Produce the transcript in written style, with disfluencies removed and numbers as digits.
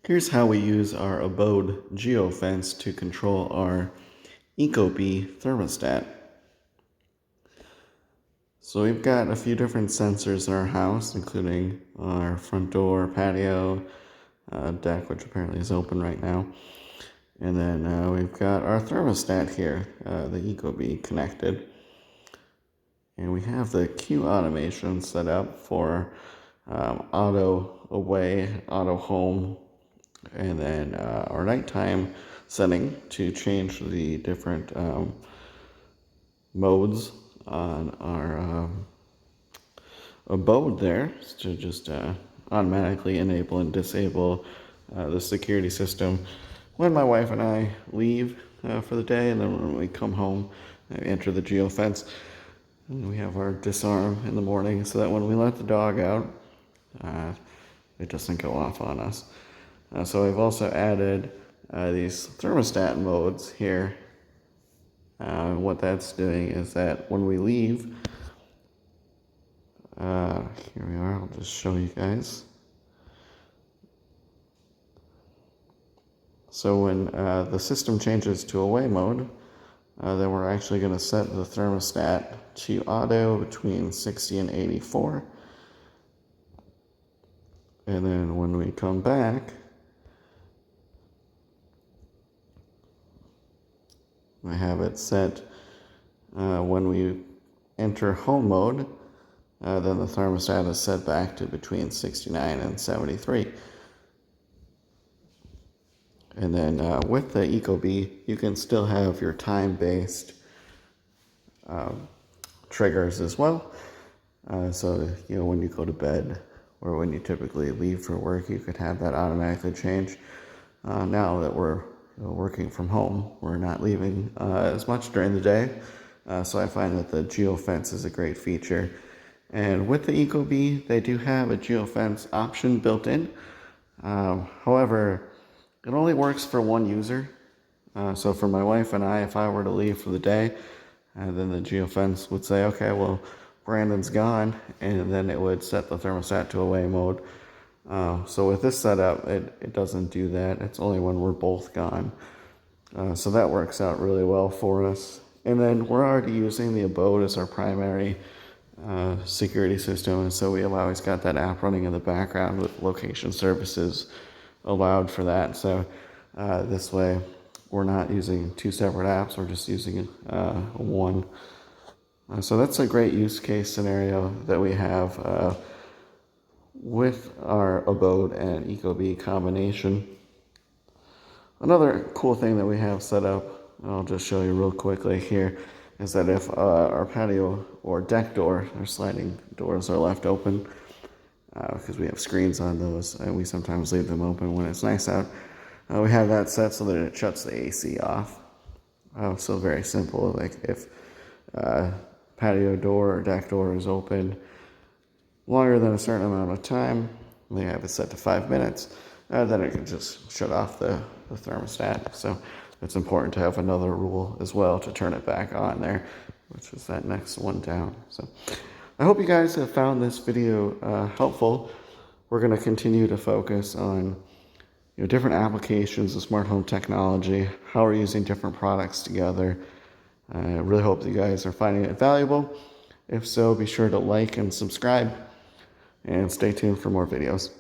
Here's how we use our Abode geo-fence to control our Ecobee thermostat. So we've got a few different sensors in our house, including our front door, patio, deck, which apparently is open right now. And then we've got our thermostat here, the Ecobee connected. And we have the Q automation set up for auto away, auto home, and then our nighttime setting to change the different modes on our Abode there to just automatically enable and disable the security system when my wife and I leave for the day, and then when we come home, enter the geo-fence. And we have our disarm in the morning so that when we let the dog out, it doesn't go off on us. So I've also added these thermostat modes here. What that's doing is that when we leave, here we are, I'll just show you guys. So when the system changes to away mode, then we're actually going to set the thermostat to auto between 60 and 84. And then when we come back, I have it set when we enter home mode, then the thermostat is set back to between 69 and 73. And then with the Ecobee, you can still have your time-based triggers as well. So, when you go to bed or when you typically leave for work, you could have that automatically change. Now that we're working from home, we're not leaving as much during the day. So I find that the geo-fence is a great feature. And with the Ecobee, they do have a geo-fence option built in. However, it only works for one user. So for my wife and I, if I were to leave for the day, then the geo-fence would say, okay, well, Brandon's gone, and then it would set the thermostat to away mode. So with this setup, it doesn't do that. It's only when we're both gone. So that works out really well for us. And then we're already using the Abode as our primary security system, and so we have always got that app running in the background with location services allowed for that. So this way we're not using two separate apps, we're just using one. So that's a great use case scenario that we have with our Abode and Ecobee combination. Another cool thing that we have set up, I'll just show you real quickly here, is that if our patio or deck door, our sliding doors are left open, because we have screens on those, and we sometimes leave them open when it's nice out, we have that set so that it shuts the AC off. So very simple, like if patio door or deck door is open longer than a certain amount of time, we have it set to 5 minutes, then it can just shut off the thermostat. So it's important to have another rule as well to turn it back on there, which is that next one down. So I hope you guys have found this video helpful. We're going to continue to focus on different applications of smart home technology, how we're using different products together. I really hope that you guys are finding it valuable. If so, be sure to like and subscribe, and stay tuned for more videos.